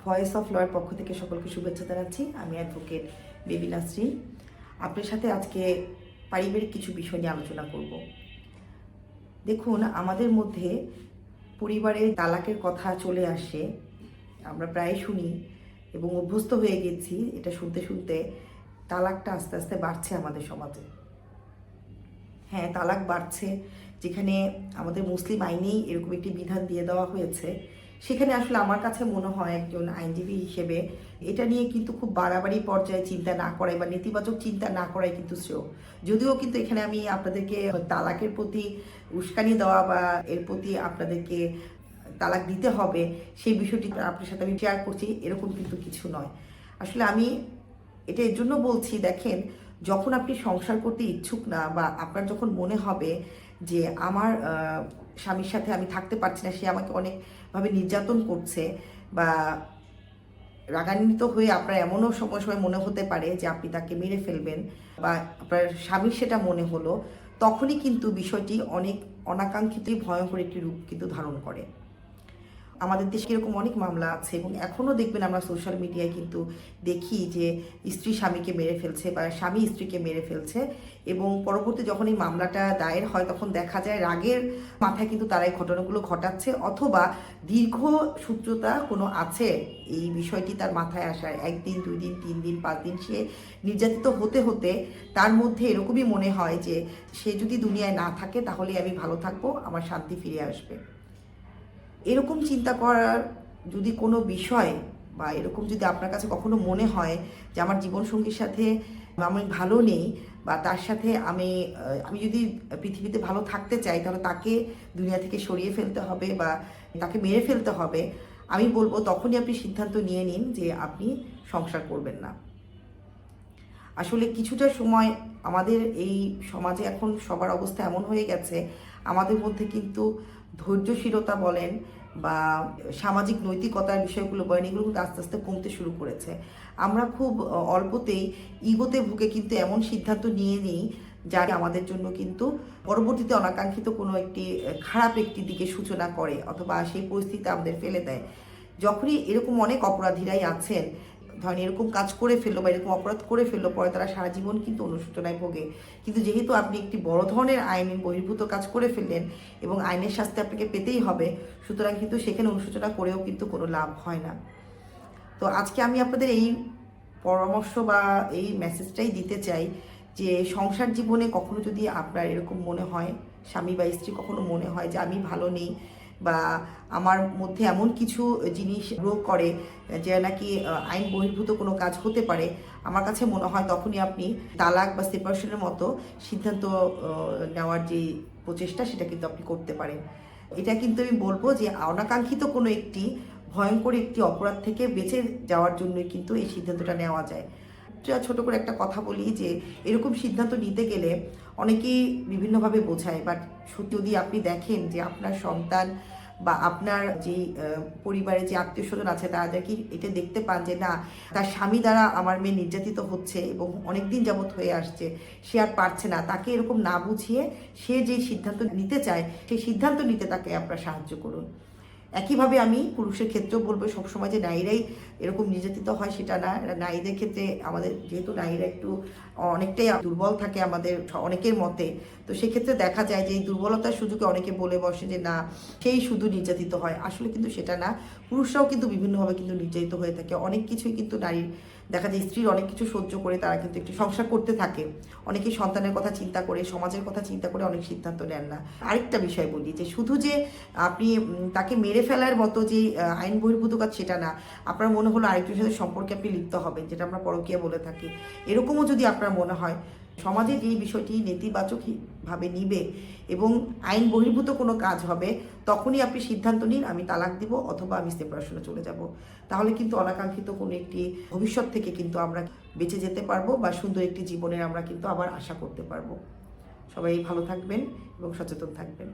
Voice of লয়ের পক্ষ থেকে সকলকে শুভেচ্ছা জানাচ্ছি। আমি অ্যাডভোকেট বেবি নাসরিন। আপনার সাথে আজকে পারিবারিক কিছু বিষয় নিয়ে আলোচনা করব। দেখুন, আমাদের মধ্যে পরিবারে তালাকের কথা চলে আসে, আমরা প্রায় শুনি এবং অভ্যস্ত হয়ে গেছি। এটা শুনতে শুনতে তালাকটা আস্তে আস্তে বাড়ছে আমাদের সমাজে। হ্যাঁ, তালাক বাড়ছে। যেখানে আমাদের মুসলিম আইনেই এরকম একটি বিধান দিয়ে দেওয়া হয়েছে, সেখানে আসলে আমার কাছে মনে হয় একজন আইনজীবী হিসেবে এটা নিয়ে কিন্তু খুব বাড়াবাড়ি পর্যায়ে চিন্তা না করাই বা নেতিবাচক চিন্তা না করাই কিন্তু শ্রেয়। যদিও কিন্তু এখানে আমি আপনাদেরকে তালাকের প্রতি উস্কানি দেওয়া বা এর প্রতি আপনাদেরকে তালাক দিতে হবে সেই বিষয়টি আপনার সাথে আমি শেয়ার করছি, এরকম কিন্তু কিছু নয়। আসলে আমি এটা এর জন্য বলছি, দেখেন, যখন আপনি সংসার করতে ইচ্ছুক না বা আপনার যখন মনে হবে যে আমার স্বামীর সাথে আমি থাকতে পারছি না, সে আমাকে অনেকভাবে নির্যাতন করছে, বা রাগান্বিত হয়ে আপনার এমনও সময় সময় মনে হতে পারে যে আপনি তাকে মেরে ফেলবেন, বা আপনার স্বামীর সেটা মনে হলো, তখনই কিন্তু বিষয়টি অনেক অনাকাঙ্ক্ষিতই ভয়ঙ্কর একটি রূপ কিন্তু ধারণ করে। আমাদের দেশে এরকম অনেক মামলা আছে এবং এখনও দেখবেন আমরা সোশ্যাল মিডিয়ায় কিন্তু দেখি যে স্ত্রী স্বামীকে মেরে ফেলছে বা স্বামী স্ত্রীকে মেরে ফেলছে, এবং পরবর্তী যখন এই মামলাটা দায়ের হয় তখন দেখা যায় রাগের মাথায় কিন্তু তারা এই ঘটনাগুলো ঘটাচ্ছে, অথবা দীর্ঘ সূত্রতা কোনো আছে এই বিষয়টি তার মাথায় আসার। 1 দিন 2 দিন 3 দিন 5 দিন সে নির্যাতিত হতে হতে তার মধ্যে এরকমই মনে হয় যে সে যদি দুনিয়ায় না থাকে তাহলে আমি ভালো থাকবো, আমার শান্তি ফিরে আসবে। এরকম চিন্তা করার যদি কোনো বিষয় বা এরকম যদি আপনার কাছে কখনো মনে হয় যে আমার জীবনসঙ্গীর সাথে আমি ভালো নেই, বা তার সাথে আমি যদি পৃথিবীতে ভালো থাকতে চাই তাহলে তাকে দুনিয়া থেকে সরিয়ে ফেলতে হবে বা তাকে মেরে ফেলতে হবে, আমি বলবো তখনই আপনি সিদ্ধান্ত নিয়ে নিন যে আপনি সংসার করবেন না। আসলে কিছুটা সময় আমাদের এই সমাজে এখন সবার অবস্থা এমন হয়ে গেছে, আমাদের মধ্যে কিন্তু ধৈর্যশীলতা বলেন বা সামাজিক নৈতিকতার বিষয়গুলো বলেন, এগুলো কিন্তু আস্তে আস্তে কমতে শুরু করেছে। আমরা খুব অল্পতেই ইগোতে ভুগে কিন্তু এমন সিদ্ধান্ত নিয়ে নিই যা আমাদের জন্য কিন্তু পরবর্তীতে অনাকাঙ্ক্ষিত কোনো একটি খারাপ একটি দিকে সূচনা করে, অথবা সেই পরিস্থিতিতে আমাদের ফেলে দেয়। যখনই এরকম অনেক অপরাধীরাই আছেন, ধরেন এরকম কাজ করে ফেললো বা এরকম অপরাধ করে ফেললো, পরে তারা সারা জীবন কিন্তু অনুশোচনায় ভোগে। কিন্তু যেহেতু আপনি একটি বড় ধরনের আইনের বহির্ভূত কাজ করে ফেললেন এবং আইনের শাস্তি আপনাকে পেতেই হবে, সুতরাং কিন্তু সেখানে অনুশোচনা করেও কিন্তু কোনো লাভ হয় না। তো আজকে আমি আপনাদের এই পরামর্শ বা এই মেসেজটাই দিতে চাই যে সংসার জীবনে কখনো যদি আপনার এরকম মনে হয়, স্বামী বা স্ত্রী কখনো মনে হয় যে আমি ভালো নেই বা আমার মধ্যে এমন কিছু জিনিস রোগ করে যে নাকি আইন বহির্ভূত কোনো কাজ হতে পারে, আমার কাছে মনে হয় তখনই আপনি তালাক বা সেপারেশনের মতো সিদ্ধান্ত নেওয়ার যে প্রচেষ্টা সেটা কিন্তু আপনি করতে পারেন। এটা কিন্তু আমি বলবো যে অনাকাঙ্ক্ষিত কোনো একটি ভয়ঙ্কর একটি অপরাধ থেকে বেঁচে যাওয়ার জন্যই কিন্তু এই সিদ্ধান্তটা নেওয়া যায়। ছোট করে একটা কথা বলি যে এরকম সিদ্ধান্ত নিতে গেলে অনেকেই বিভিন্নভাবে বোঝায়, বাট যদি আপনি দেখেন যে আপনার সন্তান বা আপনার যে পরিবারে যে আত্মীয় স্বজন আছে তারা দেখি এটা দেখতে পান যে না, তার স্বামী দ্বারা আমার মেয়ে নির্যাতিত হচ্ছে এবং অনেক দিন যাবৎ হয়ে আসছে, সে আর পারছে না, তাকে এরকম না বুঝিয়ে সে যে সিদ্ধান্ত নিতে চায় সেই সিদ্ধান্ত নিতে তাকে আপনারা সাহায্য করুন। একইভাবে আমি পুরুষের ক্ষেত্রেও বলবো, সবসময় যে নারীরাই এরকম নির্যাতিত হয় সেটা না। নারীদের ক্ষেত্রে আমাদের যেহেতু নারীরা একটু অনেকটাই দুর্বল থাকে আমাদের অনেকের মতে, তো সেক্ষেত্রে দেখা যায় যে এই দুর্বলতার সুযোগে অনেকে বলে বসে যে না, সেই শুধু নির্যাতিত হয়। আসলে কিন্তু সেটা না, পুরুষরাও কিন্তু বিভিন্নভাবে কিন্তু নির্যাতিত হয়ে থাকে। অনেক কিছুই কিন্তু নারীর দেখা যায়, স্ত্রীর অনেক কিছু সহ্য করে তারা কিন্তু একটু সংসার করতে থাকে। অনেকেই সন্তানের কথা চিন্তা করে, সমাজের কথা চিন্তা করে অনেক সিদ্ধান্ত নেন না। আরেকটা বিষয় বলি যে শুধু যে আপনি তাকে মেরে ফেলার মতো যে আইন বহির্ভূত কাজ সেটা না, আপনার মনে হলো আরেকজনের সাথে সম্পর্কে আপনি লিপ্ত হবেন, যেটা আমরা পরকীয়া বলে থাকি, এরকমও যদি আপনার মনে হয়, সমাজে যে বিষয়টি নেতিবাচকভাবে নিবে এবং আইন বহির্ভূত কোনো কাজ হবে, তখনই আপনি সিদ্ধান্ত নিন আমি তালাক দিব অথবা আমি সেপারেশনে চলে যাব। তাহলে কিন্তু অনাকাঙ্ক্ষিত কোনো একটি ভবিষ্যৎ থেকে কিন্তু আমরা বেঁচে যেতে পারবো বা সুন্দর একটি জীবনের আমরা কিন্তু আবার আশা করতে পারবো। সবাই ভালো থাকবেন এবং সচেতন থাকবেন।